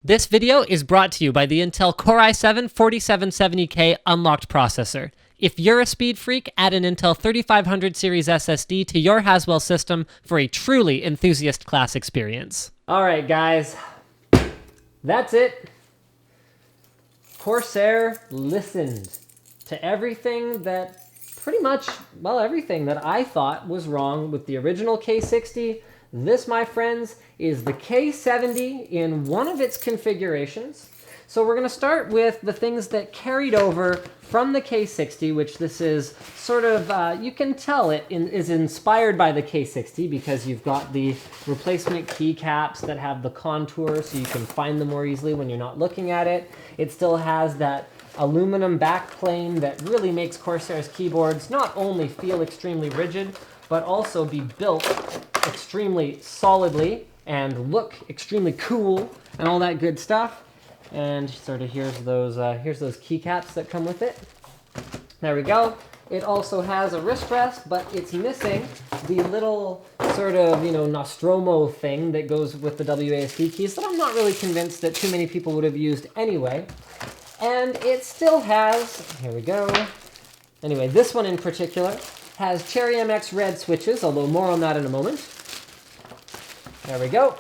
This video is brought to you by the Intel Core i7-4770K unlocked processor. If you're a speed freak, add an Intel 3500 series SSD to your Haswell system for a truly enthusiast class experience. All right, guys, that's it. Corsair listened to everything that everything that I thought was wrong with the original K60. This, my friends, is the K70 in one of its configurations. So we're going to start with the things that carried over from the K60, which this is sort of, you can tell it is inspired by the K60 because you've got the replacement keycaps that have the contour so you can find them more easily when you're not looking at it. It still has that aluminum backplane that really makes Corsair's keyboards not only feel extremely rigid, but also be built extremely solidly and look extremely cool and all that good stuff. And sort of here's those keycaps that come with it. There we go. It also has a wrist rest, but it's missing the little sort of, Nostromo thing that goes with the WASD keys that I'm not really convinced that too many people would have used anyway. And it still has, here we go. Anyway, this one in particular has Cherry MX red switches, although more on that in a moment. There we go.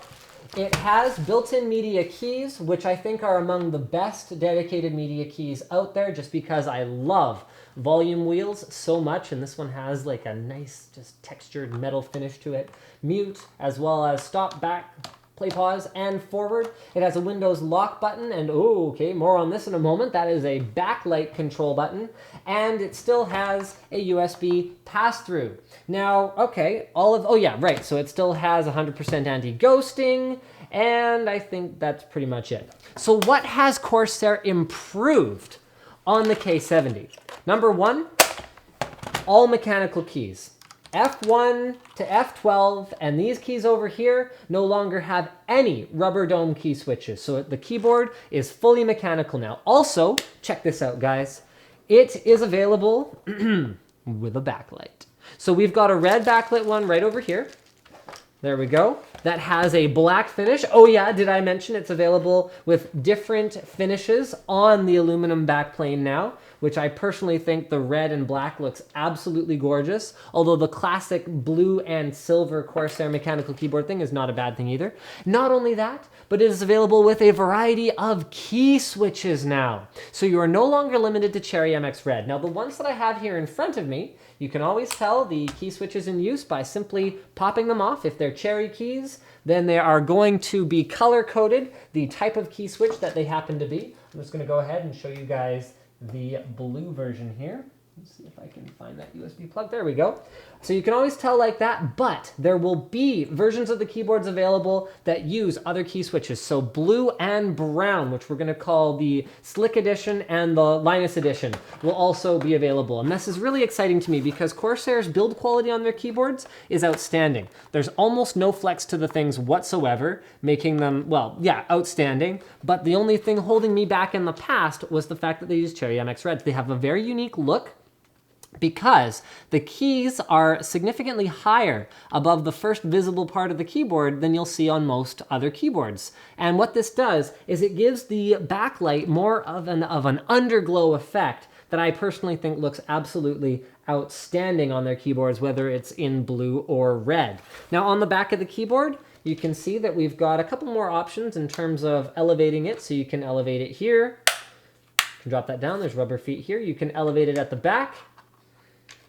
It has built-in media keys, which I think are among the best dedicated media keys out there, just because I love volume wheels so much, and this one has like a nice, just textured metal finish to it. Mute, as well as stop, back, play, pause, and forward. It has a Windows lock button, and okay, more on this in a moment. That is a backlight control button, and it still has a USB pass-through. Now, okay, so it still has 100% anti-ghosting, and I think that's pretty much it. So what has Corsair improved on the K70? Number one, all mechanical keys. F1 to F12, and these keys over here no longer have any rubber dome key switches. So the keyboard is fully mechanical now. Also, check this out, guys. It is available with a backlight. So we've got a red backlit one right over here. There we go. That has a black finish. Oh yeah, did I mention it's available with different finishes on the aluminum backplane now, which I personally think the red and black looks absolutely gorgeous, although the classic blue and silver Corsair mechanical keyboard thing is not a bad thing either. Not only that, but it is available with a variety of key switches now. So you are no longer limited to Cherry MX Red. Now the ones that I have here in front of me, you can always tell the key switches in use by simply popping them off. If they're cherry keys, then they are going to be color-coded, the type of key switch that they happen to be. I'm just going to go ahead and show you guys the blue version here. Let's see if I can find that USB plug. There we go. So you can always tell like that, but there will be versions of the keyboards available that use other key switches. So blue and brown, which we're going to call the Slick Edition and the Linus Edition, will also be available. And this is really exciting to me because Corsair's build quality on their keyboards is outstanding. There's almost no flex to the things whatsoever, making them, outstanding. But the only thing holding me back in the past was the fact that they use Cherry MX Reds. They have a very unique look, because the keys are significantly higher above the first visible part of the keyboard than you'll see on most other keyboards. And what this does is it gives the backlight more of an underglow effect that I personally think looks absolutely outstanding on their keyboards, whether it's in blue or red. Now on the back of the keyboard, you can see that we've got a couple more options in terms of elevating it. So you can elevate it here, you can drop that down, there's rubber feet here. You can elevate it at the back,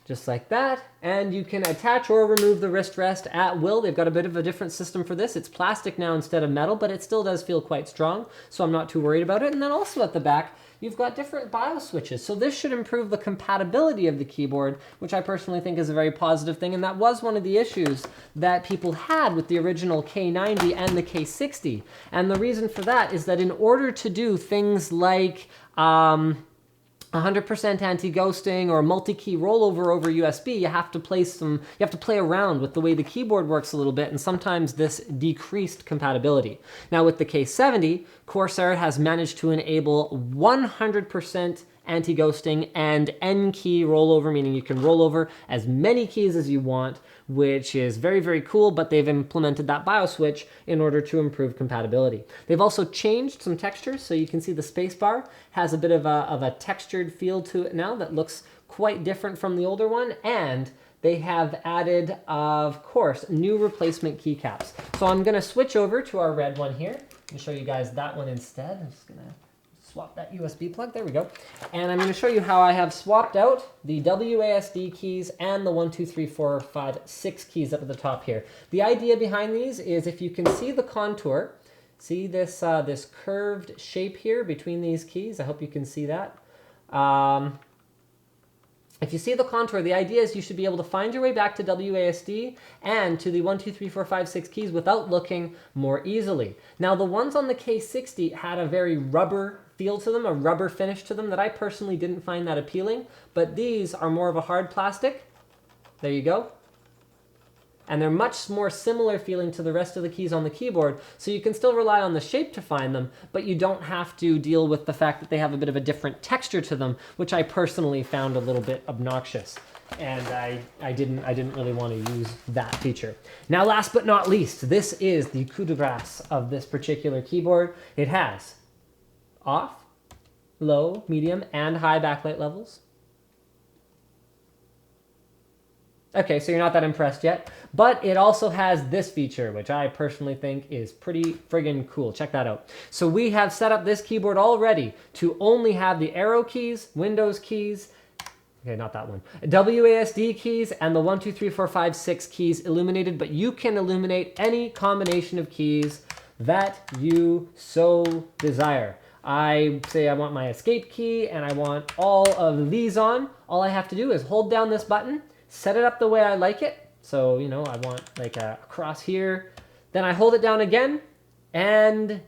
just like that, and you can attach or remove the wrist rest at will. They've got a bit of a different system for this. It's plastic now instead of metal, but it still does feel quite strong, so I'm not too worried about it. And then also at the back, you've got different BIOS switches. So this should improve the compatibility of the keyboard, which I personally think is a very positive thing, and that was one of the issues that people had with the original K90 and the K60. And the reason for that is that in order to do things like 100% anti-ghosting or multi-key rollover over USB, you have to play around with the way the keyboard works a little bit, and sometimes this decreased compatibility. Now with the K70, Corsair has managed to enable 100% anti-ghosting, and N key rollover, meaning you can roll over as many keys as you want, which is very, very cool, but they've implemented that BIOS switch in order to improve compatibility. They've also changed some textures, so you can see the spacebar has a bit of a textured feel to it now that looks quite different from the older one, and they have added, of course, new replacement keycaps. So I'm gonna switch over to our red one here and show you guys that one instead. I'm just gonna swap that USB plug, there we go. And I'm gonna show you how I have swapped out the WASD keys and the 1, 2, 3, 4, 5, 6 keys up at the top here. The idea behind these is if you can see the contour, see this, this curved shape here between these keys, I hope you can see that. If you see the contour, the idea is you should be able to find your way back to WASD and to the 1, 2, 3, 4, 5, 6 keys without looking more easily. Now, the ones on the K60 had a very rubber feel to them, a rubber finish to them that I personally didn't find that appealing, but these are more of a hard plastic. There you go. And they're much more similar feeling to the rest of the keys on the keyboard, so you can still rely on the shape to find them, but you don't have to deal with the fact that they have a bit of a different texture to them, which I personally found a little bit obnoxious. And I didn't really want to use that feature. Now, last but not least, this is the coup de grace of this particular keyboard. It has off, low, medium, and high backlight levels. Okay, so you're not that impressed yet, but it also has this feature, which I personally think is pretty friggin' cool. Check that out. So we have set up this keyboard already to only have the arrow keys, Windows keys, okay, not that one, WASD keys, and the 1, 2, 3, 4, 5, 6 keys illuminated, but you can illuminate any combination of keys that you so desire. I say I want my escape key and I want all of these on. All I have to do is hold down this button, set it up the way I like it. So, you know, I want like a cross here. Then I hold it down again and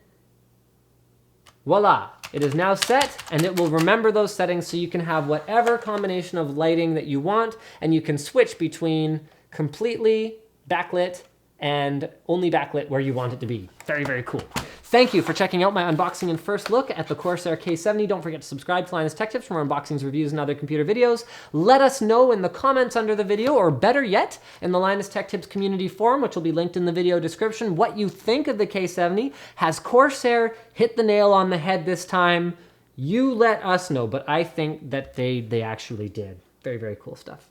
voila. It is now set and it will remember those settings so you can have whatever combination of lighting that you want, and you can switch between completely backlit and only backlit where you want it to be. Very, very cool. Thank you for checking out my unboxing and first look at the Corsair K70. Don't forget to subscribe to Linus Tech Tips for more unboxings, reviews, and other computer videos. Let us know in the comments under the video, or better yet, in the Linus Tech Tips community forum, which will be linked in the video description, what you think of the K70. Has Corsair hit the nail on the head this time? You let us know, but I think that they actually did. Very, very cool stuff.